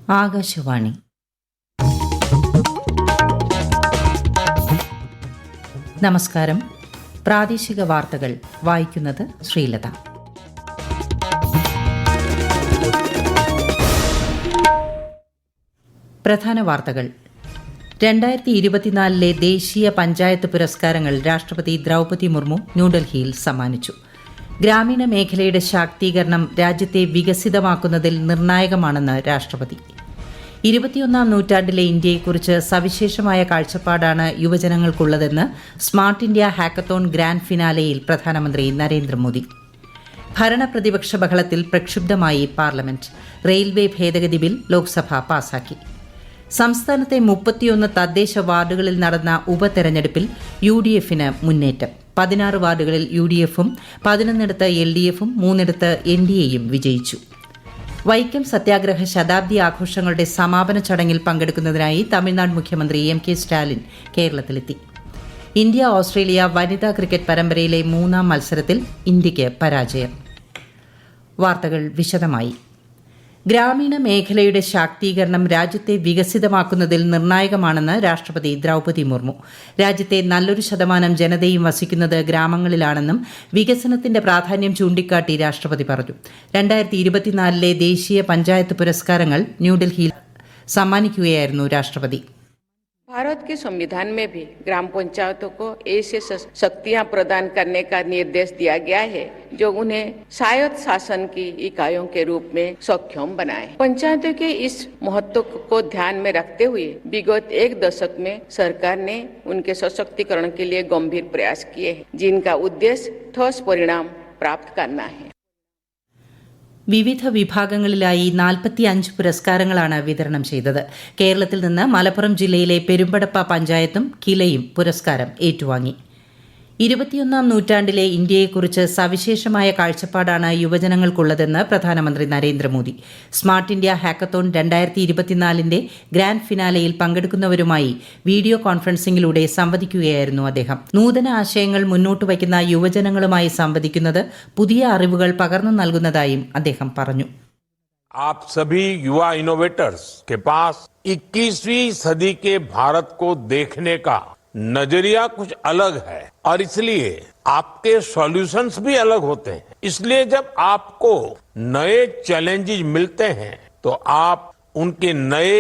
ആകാശവാണി. നമസ്കാരം. പ്രാദേശിക വാർത്തകൾ വായിക്കുന്നത് ശ്രീലത. പ്രധാന വാർത്തകൾ. 2024 ദേശീയ പഞ്ചായത്ത് പുരസ്കാരങ്ങൾ രാഷ്ട്രപതി ദ്രൌപദി മുർമു ന്യൂഡൽഹിയിൽ സമ്മാനിച്ചു. ഗ്രാമീണ മേഖലയുടെ ശാക്തീകരണം രാജ്യത്തെ വികസിതമാക്കുന്നതിൽ നിർണായകമാണെന്ന് രാഷ്ട്രപതി. 21ാം നൂറ്റാണ്ടിലെ ഇന്ത്യയെക്കുറിച്ച് സവിശേഷമായ കാഴ്ചപ്പാടാണ് യുവജനങ്ങൾക്കുള്ളതെന്ന് സ്മാർട്ട് ഇന്ത്യ ഹാക്കത്തോൺ ഗ്രാൻഡ് ഫിനാലെയിൽ പ്രധാനമന്ത്രി നരേന്ദ്രമോദി. ഭരണപ്രതിപക്ഷ ബഹളത്തിൽ പ്രക്ഷുബ്ധമായി പാർലമെന്റ്. റെയിൽവേ ഭേദഗതി ബിൽ ലോക്സഭ പാസാക്കി. സംസ്ഥാനത്തെ 31 തദ്ദേശ വാർഡുകളിൽ നടന്ന ഉപതെരഞ്ഞെടുപ്പിൽ UDFന് മുന്നേറ്റം. 16 വാർഡുകളിൽ UDFും 11 LDFും 3 NDAയും വിജയിച്ചു. വൈക്കം സത്യാഗ്രഹ ശതാബ്ദി ആഘോഷങ്ങളുടെ സമാപന ചടങ്ങിൽ പങ്കെടുക്കുന്നതിനായി തമിഴ്നാട് മുഖ്യമന്ത്രി MK സ്റ്റാലിൻ കേരളത്തിലെത്തി. ഇന്ത്യ ഓസ്ട്രേലിയ വനിതാ ക്രിക്കറ്റ് പരമ്പരയിലെ 3ാം മത്സരത്തിൽ ഇന്ത്യയ്ക്ക് പരാജയം. വാർത്തകൾ വിശദമായി. ഗ്രാമീണ മേഖലയുടെ ശാക്തീകരണം രാജ്യത്തെ വികസിതമാക്കുന്നതിൽ നിർണായകമാണെന്ന് രാഷ്ട്രപതി ദ്രൌപദി മുർമു. രാജ്യത്തെ നല്ലൊരു ശതമാനം ജനതയും വസിക്കുന്നത് ഗ്രാമങ്ങളിലാണെന്നും വികസനത്തിന്റെ പ്രാധാന്യം ചൂണ്ടിക്കാട്ടി രാഷ്ട്രപതി പറഞ്ഞു. 2024 ദേശീയ പഞ്ചായത്ത് പുരസ്കാരങ്ങൾ ന്യൂഡൽഹിയിൽ സമ്മാനിക്കുകയായിരുന്നു രാഷ്ട്രപതി. भारत के संविधान में भी ग्राम पंचायतों को ऐसे शक्तियां प्रदान करने का निर्देश दिया गया है जो उन्हें स्वायत्त शासन की इकाइयों के रूप में सक्षम बनाए. पंचायतों के इस महत्व को ध्यान में रखते हुए विगत 1 दशक में सरकार ने उनके सशक्तिकरण के लिए गंभीर प्रयास किए हैं, जिनका उद्देश्य ठोस परिणाम प्राप्त करना है. വിവിധ വിഭാഗങ്ങളിലായി 45 പുരസ്കാരങ്ങളാണ് വിതരണം ചെയ്തത്. കേരളത്തിൽ നിന്ന് മലപ്പുറം ജില്ലയിലെ പെരുമ്പടപ്പ പഞ്ചായത്തും കിലയും പുരസ്കാരം ഏറ്റുവാങ്ങി. 21ാം നൂറ്റാണ്ടിലെ ഇന്ത്യയെക്കുറിച്ച് സവിശേഷമായ കാഴ്ചപ്പാടാണ് യുവജനങ്ങൾക്കുള്ളതെന്ന് പ്രധാനമന്ത്രി Narendra Modi. Smart India hackathon 2024 grand ഫിനാലെയിൽ പങ്കെടുക്കുന്നവരുമായി വീഡിയോ കോൺഫറൻസിംഗിലൂടെ സംവദിക്കുകയായിരുന്നു അദ്ദേഹം. നൂതന ആശയങ്ങൾ മുന്നോട്ട് വയ്ക്കുന്ന യുവജനങ്ങളുമായി സംവദിക്കുന്നത് പുതിയ അറിവുകൾ പകർന്നു നൽകുന്നതായും അദ്ദേഹം പറഞ്ഞു. आप सभी युवा इनोवेटर्स के पास 21वीं सदी के भारत को देखने का नजरिया कुछ अलग है और इसलिए आपके सॉल्यूशंस भी अलग होते हैं. इसलिए जब आपको नए चैलेंजेस मिलते हैं तो आप उनके नए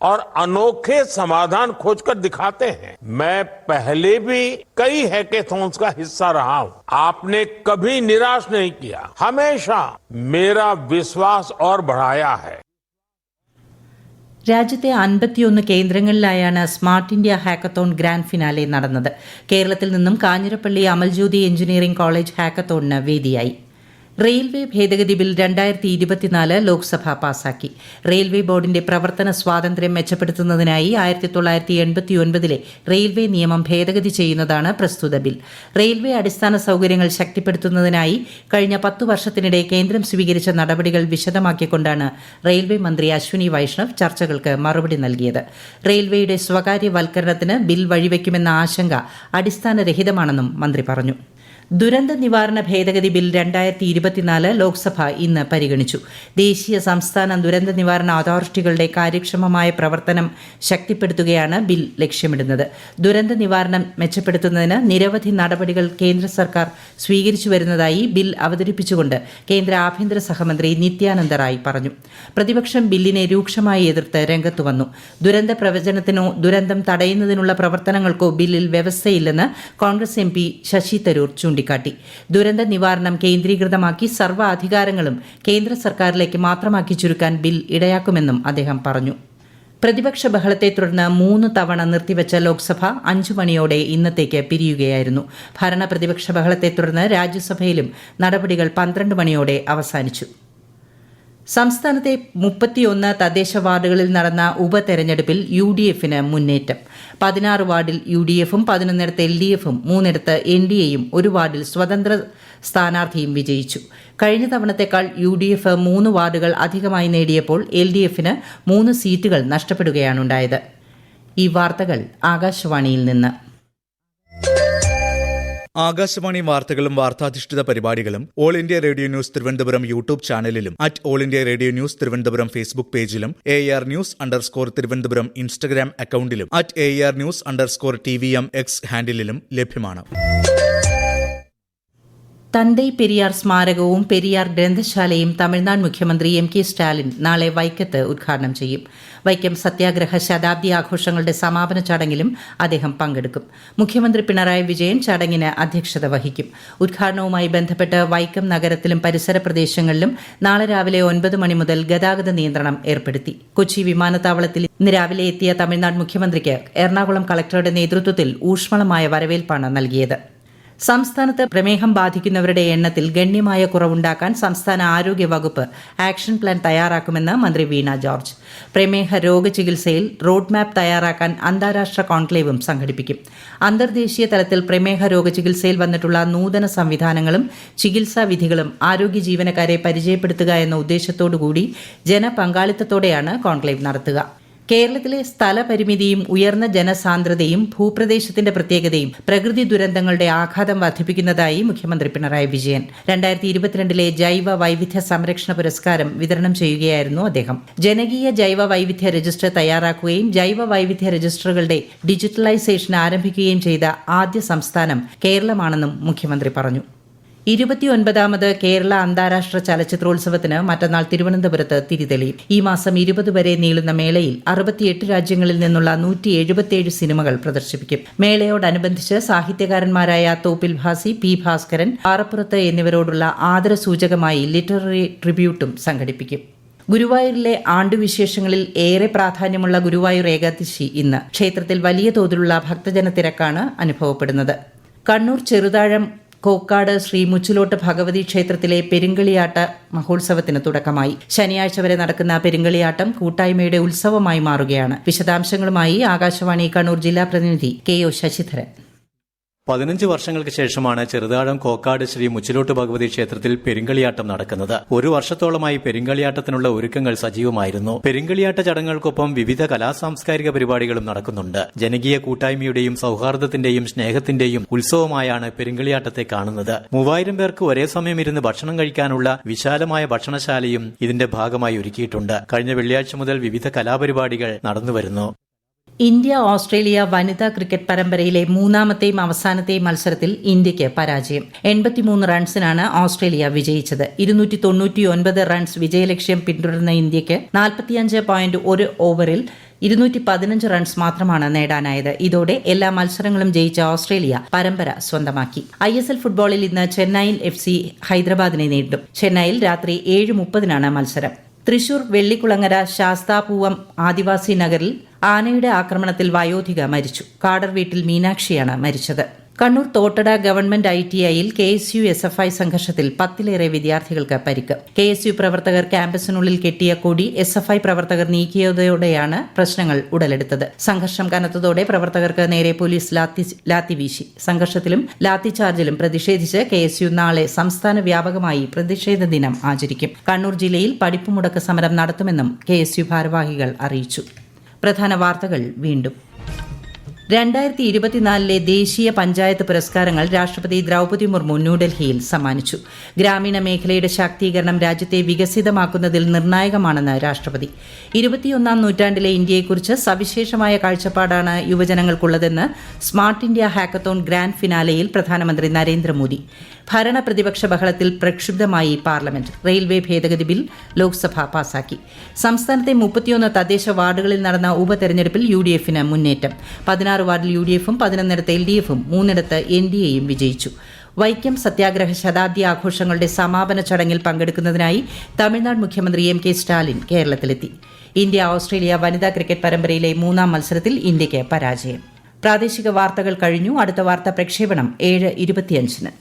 और अनोखे समाधान खोजकर दिखाते हैं. मैं पहले भी कई हैकेथॉन्स का हिस्सा रहा हूं. आपने कभी निराश नहीं किया, हमेशा मेरा विश्वास और बढ़ाया है. രാജ്യത്തെ 51 കേന്ദ്രങ്ങളിലായാണ് smart India hackathon grand finale നടന്നത്. കേരളത്തിൽ നിന്നും കാഞ്ഞിരപ്പള്ളി അമൽജ്യോതി എഞ്ചിനീയറിംഗ് കോളേജ് ഹാക്കത്തോണിന് വേദിയായി. റെയിൽവേ ഭേദഗതി ബിൽ 2024 ലോക്സഭ പാസാക്കി. റെയിൽവേ ബോർഡിന്റെ പ്രവർത്തന സ്വാതന്ത്ര്യം മെച്ചപ്പെടുത്തുന്നതിനായി 1989 റെയിൽവേ നിയമം ഭേദഗതി ചെയ്യുന്നതാണ് പ്രസ്തുത ബിൽ. റെയിൽവേ അടിസ്ഥാന സൌകര്യങ്ങൾ ശക്തിപ്പെടുത്തുന്നതിനായി കഴിഞ്ഞ 10 വർഷത്തിനിടെ കേന്ദ്രം സ്വീകരിച്ച നടപടികൾ വിശദമാക്കിക്കൊണ്ടാണ് റെയിൽവേ മന്ത്രി അശ്വിനി വൈഷ്ണവ് ചർച്ചകൾക്ക് മറുപടി നൽകിയത്. റെയിൽവേയുടെ സ്വകാര്യവൽക്കരണത്തിന് ബിൽ വഴിവെക്കുമെന്ന ആശങ്ക അടിസ്ഥാനരഹിതമാണെന്നും മന്ത്രി പറഞ്ഞു. ദുരന്ത നിവാരണ ഭേദഗതി ബിൽ 2024 ലോക്സഭ ഇന്ന് പരിഗണിച്ചു. ദേശീയ സംസ്ഥാന ദുരന്ത നിവാരണ അതോറിറ്റികളുടെ കാര്യക്ഷമമായ പ്രവർത്തനം ശക്തിപ്പെടുത്തുകയാണ് ബിൽ ലക്ഷ്യമിടുന്നത്. ദുരന്ത നിവാരണം മെച്ചപ്പെടുത്തുന്നതിന് നിരവധി നടപടികൾ കേന്ദ്ര സർക്കാർ സ്വീകരിച്ചു വരുന്നതായി ബിൽ അവതരിപ്പിച്ചുകൊണ്ട് കേന്ദ്ര ആഭ്യന്തര സഹമന്ത്രി നിത്യാനന്ദ റായ് പറഞ്ഞു. പ്രതിപക്ഷം ബില്ലിനെ രൂക്ഷമായി എതിർത്ത് രംഗത്തു വന്നു. ദുരന്ത പ്രവചനത്തിനോ ദുരന്തം തടയുന്നതിനുള്ള പ്രവർത്തനങ്ങൾക്കോ ബില്ലിൽ വ്യവസ്ഥയില്ലെന്ന് കോൺഗ്രസ് MP ശശി തരൂർ ചൂണ്ടിക്കാട്ടി. ദുരന്ത നിവാരണം കേന്ദ്രീകൃതമാക്കി സർവ്വ അധികാരങ്ങളും കേന്ദ്ര സർക്കാരിലേക്ക് മാത്രമാക്കി ചുരുക്കാൻ ബിൽ ഇടയാക്കുമെന്നും അദ്ദേഹം പറഞ്ഞു. പ്രതിപക്ഷ ബഹളത്തെ തുടർന്ന് 3 തവണ നിർത്തിവച്ച ലോക്സഭ 5 മണിയോടെ ഇന്നത്തേക്ക് പിരിയുകയായിരുന്നു. ഭരണ പ്രതിപക്ഷ ബഹളത്തെ തുടർന്ന് രാജ്യസഭയിലും നടപടികൾ 12 മണിയോടെ അവസാനിച്ചു. സംസ്ഥാനത്തെ 31 തദ്ദേശ വാർഡുകളിൽ നടന്ന ഉപതെരഞ്ഞെടുപ്പിൽ UDFന് മുന്നേറ്റം. 16 വാർഡിൽ UDFും 11 LDFും 3 NDAയും 1 വാർഡിൽ സ്വതന്ത്ര സ്ഥാനാർത്ഥിയും വിജയിച്ചു. കഴിഞ്ഞ തവണത്തേക്കാൾ UDF 3 വാർഡുകൾ അധികമായി നേടിയപ്പോൾ LDFന് 3 സീറ്റുകൾ നഷ്ടപ്പെടുകയാണുണ്ടായത്. ഈ വാർത്തകൾ ആകാശവാണിയിൽ നിന്ന്. ആകാശവാണി വാർത്തകളും വാർത്താധിഷ്ഠിത പരിപാടികളും All India Radio news Thiruvananthapuram YouTube ചാനലിലും All India Radio news Thiruvananthapuram Facebook പേജിലും AR News_ തിരുവനന്തപുരം ഇൻസ്റ്റഗ്രാം അക്കൌണ്ടിലും AR News_TVM X ഹാൻഡിലും ലഭ്യമാണ്. തന്തൈ പെരിയാർ സ്മാരകവും പെരിയാർ ഗ്രന്ഥശാലയും തമിഴ്നാട് മുഖ്യമന്ത്രി MK സ്റ്റാലിൻ നാളെ വൈക്കത്ത് ഉദ്ഘാടനം ചെയ്യും. വൈക്കം സത്യാഗ്രഹ ശതാബ്ദി ആഘോഷങ്ങളുടെ സമാപന ചടങ്ങിലും അദ്ദേഹം പങ്കെടുക്കും. മുഖ്യമന്ത്രി പിണറായി വിജയൻ ചടങ്ങിന് അധ്യക്ഷത വഹിക്കും. ഉദ്ഘാടനവുമായി ബന്ധപ്പെട്ട് വൈക്കം നഗരത്തിലും പരിസര പ്രദേശങ്ങളിലും നാളെ രാവിലെ 9 മണി മുതൽ ഗതാഗത നിയന്ത്രണം ഏർപ്പെടുത്തി. കൊച്ചി വിമാനത്താവളത്തിൽ ഇന്ന് രാവിലെ എത്തിയ തമിഴ്നാട് മുഖ്യമന്ത്രിക്ക് എറണാകുളം കളക്ടറുടെ നേതൃത്വത്തിൽ ഊഷ്മളമായ വരവേൽപ്പാണ് നൽകിയത്. സംസ്ഥാനത്ത് പ്രമേഹം ബാധിക്കുന്നവരുടെ എണ്ണത്തിൽ ഗണ്യമായ കുറവുണ്ടാക്കാൻ സംസ്ഥാന ആരോഗ്യ വകുപ്പ് ആക്ഷൻ പ്ലാൻ തയ്യാറാക്കുമെന്ന് മന്ത്രി വീണ ജോർജ്. പ്രമേഹ രോഗചികിത്സയിൽ റോഡ് മാപ്പ് തയ്യാറാക്കാൻ അന്താരാഷ്ട്ര കോൺക്ലേവും സംഘടിപ്പിക്കും. അന്തർദേശീയ തലത്തിൽ പ്രമേഹ രോഗചികിത്സയിൽ വന്നിട്ടുള്ള നൂതന സംവിധാനങ്ങളും ചികിത്സാ വിധികളും ആരോഗ്യ ജീവനക്കാരെ പരിചയപ്പെടുത്തുക എന്ന ഉദ്ദേശത്തോടുകൂടി ജനപങ്കാളിത്തത്തോടെയാണ് കോൺക്ലേവ് നടത്തുക. കേരളത്തിലെ സ്ഥലപരിമിതിയും ഉയർന്ന ജനസാന്ദ്രതയും ഭൂപ്രദേശത്തിന്റെ പ്രത്യേകതയും പ്രകൃതി ദുരന്തങ്ങളുടെ ആഘാതം വർദ്ധിപ്പിക്കുന്നതായി മുഖ്യമന്ത്രി പിണറായി വിജയൻ 2022 ജൈവ വൈവിധ്യ സംരക്ഷണ പുരസ്കാരം വിതരണം ചെയ്യുകയായിരുന്നു അദ്ദേഹം. ജനകീയ ജൈവ വൈവിധ്യ രജിസ്റ്റർ തയ്യാറാക്കുകയും ജൈവ വൈവിധ്യ രജിസ്റ്ററുകളുടെ ഡിജിറ്റലൈസേഷൻ ആരംഭിക്കുകയും ചെയ്ത ആദ്യ സംസ്ഥാനം കേരളമാണെന്നും മുഖ്യമന്ത്രി പറഞ്ഞു. 29ാമത് കേരള അന്താരാഷ്ട്ര ചലച്ചിത്രോത്സവത്തിന് മറ്റന്നാൾ തിരുവനന്തപുരത്ത് തിരിതെളിയും. ഈ മാസം 20 വരെ നീളുന്ന മേളയിൽ 68 രാജ്യങ്ങളിൽ നിന്നുള്ള 177 സിനിമകൾ പ്രദർശിപ്പിക്കും. മേളയോടനുബന്ധിച്ച് സാഹിത്യകാരന്മാരായ തോപ്പിൽ ഭാസി, P. ഭാസ്കരൻ, പാറപ്പുറത്ത് എന്നിവരോടുള്ള ആദരസൂചകമായി ലിറ്റററി ട്രിബ്യൂട്ടും സംഘടിപ്പിക്കും. ഗുരുവായൂരിലെ ആണ്ടുവിശേഷങ്ങളിൽ ഏറെ പ്രാധാന്യമുള്ള ഗുരുവായൂർ ഏകാദശി ഇന്ന്. ക്ഷേത്രത്തിൽ വലിയ തോതിലുള്ള ഭക്തജന തിരക്കാണ് അനുഭവപ്പെടുന്നത്. കണ്ണൂർ ചെറുതാഴം കോക്കാട് ശ്രീ മുച്ചിലോട്ട് ഭഗവതി ക്ഷേത്രത്തിലെ പെരുങ്കളിയാട്ട മഹോത്സവത്തിന് തുടക്കമായി. ശനിയാഴ്ച വരെ നടക്കുന്ന പെരുങ്കളിയാട്ടം കൂട്ടായ്മയുടെ ഉത്സവമായി മാറുകയാണ്. വിശദാംശങ്ങളുമായി ആകാശവാണി കണ്ണൂർ ജില്ലാ പ്രതിനിധി KO ശശിധരൻ. 15 വർഷങ്ങൾക്ക് ശേഷമാണ് ചെറുതാഴം കോക്കാട് ശ്രീ മുച്ചിലോട്ട് ഭഗവതി ക്ഷേത്രത്തിൽ പെരുങ്കളിയാട്ടം നടക്കുന്നത്. ഒരു വർഷത്തോളമായി പെരുങ്കളിയാട്ടത്തിനുള്ള ഒരുക്കങ്ങൾ സജീവമായിരുന്നു. പെരുങ്കളിയാട്ട ചടങ്ങുകൾക്കൊപ്പം വിവിധ കലാസാംസ്കാരിക പരിപാടികളും നടക്കുന്നുണ്ട്. ജനകീയ കൂട്ടായ്മയുടെയും സൌഹാർദ്ദത്തിന്റെയും സ്നേഹത്തിന്റെയും ഉത്സവമായാണ് പെരുങ്കളിയാട്ടത്തെ കാണുന്നത്. 3000 പേർക്ക് ഒരേ സമയം ഇരുന്ന് ഭക്ഷണം കഴിക്കാനുള്ള വിശാലമായ ഭക്ഷണശാലയും ഇതിന്റെ ഭാഗമായി ഒരുക്കിയിട്ടുണ്ട്. കഴിഞ്ഞ വെള്ളിയാഴ്ച മുതൽ വിവിധ കലാപരിപാടികൾ നടന്നുവരുന്നു. ഇന്ത്യ ഓസ്ട്രേലിയ വനിതാ ക്രിക്കറ്റ് പരമ്പരയിലെ മൂന്നാമത്തെയും അവസാനത്തെയും മത്സരത്തിൽ ഇന്ത്യയ്ക്ക് പരാജയം. 83 റൺസിനാണ് ഓസ്ട്രേലിയ വിജയിച്ചത്. 299 റൺസ് വിജയലക്ഷ്യം പിന്തുടർന്ന ഇന്ത്യയ്ക്ക് 45.1 ഓവറിൽ 215 റൺസ് മാത്രമാണ് നേടാനായത്. ഇതോടെ എല്ലാ മത്സരങ്ങളും ജയിച്ച ഓസ്ട്രേലിയ പരമ്പര സ്വന്തമാക്കി. ISL ഫുട്ബോളിൽ ഇന്ന് ചെന്നൈയിൻ FC ഹൈദരാബാദിനെ നേരിടും. ചെന്നൈയിൽ രാത്രി 7:30 മത്സരം. തൃശൂർ വെള്ളിക്കുളങ്ങര ശാസ്താപൂവം ആദിവാസി നഗറിൽ ആനയുടെ ആക്രമണത്തിൽ വയോധിക മരിച്ചു. കാടർ വീട്ടിൽ മീനാക്ഷിയാണ് മരിച്ചത്. കണ്ണൂർ തോട്ടട ഗവൺമെന്റ് ITIയിൽ KSU SFI സംഘർഷത്തിൽ 10ലേറെ വിദ്യാർത്ഥികൾക്ക് പരിക്ക്. KSU പ്രവർത്തകർ ക്യാമ്പസിനുള്ളിൽ കെട്ടിയ കൊടി SFI പ്രവർത്തകർ നീക്കിയതോടെയാണ് പ്രശ്നങ്ങൾ ഉടലെടുത്തത്. സംഘർഷം കനത്തതോടെ പ്രവർത്തകർക്ക് നേരെ പോലീസ് ലാത്തി വീശി. സംഘർഷത്തിലും ലാത്തിചാർജിലും പ്രതിഷേധിച്ച് KSU നാളെ സംസ്ഥാന വ്യാപകമായി പ്രതിഷേധ ദിനം ആചരിക്കും. കണ്ണൂർ ജില്ലയിൽ പഠിപ്പുമുടക്ക് സമരം നടത്തുമെന്നും KSU ഭാരവാഹികൾ അറിയിച്ചു. പ്രധാന വാർത്തകൾ വീണ്ടും. 2024 ദേശീയ പഞ്ചായത്ത് പുരസ്കാരങ്ങൾ രാഷ്ട്രപതി ദ്രൌപദി മുർമു ന്യൂഡൽഹിയിൽ സമ്മാനിച്ചു. ഗ്രാമീണ മേഖലയുടെ ശാക്തീകരണം രാജ്യത്തെ വികസിതമാക്കുന്നതിൽ നിർണായകമാണെന്ന് രാഷ്ട്രപതി. 21ാം നൂറ്റാണ്ടിലെ ഇന്ത്യയെക്കുറിച്ച് സവിശേഷമായ കാഴ്ചപ്പാടാണ് യുവജനങ്ങൾക്കുള്ളതെന്ന് സ്മാർട്ട് ഇന്ത്യ ഹാക്കത്തോൺ ഗ്രാൻഡ് ഫിനാലെയിൽ പ്രധാനമന്ത്രി നരേന്ദ്രമോദി. ഭരണ പ്രതിപക്ഷ ബഹളത്തിൽ പ്രക്ഷുബ്ധമായി പാർലമെന്റ്. റെയിൽവേ ഭേദഗതി ബിൽ ലോക്സഭ പാസാക്കി. സംസ്ഥാനത്തെ 31 തദ്ദേശ വാർഡുകളിൽ നടന്ന ഉപതെരഞ്ഞെടുപ്പിൽ UDF-ന് മുന്നേറ്റം. 16 വാർഡിൽ UDF-ഉം 11 LDF-ഉം 3 NDA-യും വിജയിച്ചു. വൈക്കം സത്യാഗ്രഹ ശതാബ്ദി ആഘോഷങ്ങളുടെ സമാപന ചടങ്ങിൽ പങ്കെടുക്കുന്നതിനായി തമിഴ്നാട് മുഖ്യമന്ത്രി MK സ്റ്റാലിൻ കേരളത്തിലെത്തി. ഇന്ത്യ ഓസ്ട്രേലിയ വനിതാ ക്രിക്കറ്റ് പരമ്പരയിലെ 3ാം മത്സരത്തിൽ ഇന്ത്യയ്ക്ക് പരാജയം. പ്രാദേശിക വാർത്തകൾ കഴിഞ്ഞു. അടുത്ത വാർത്താ പ്രക്ഷേപണം 7:25.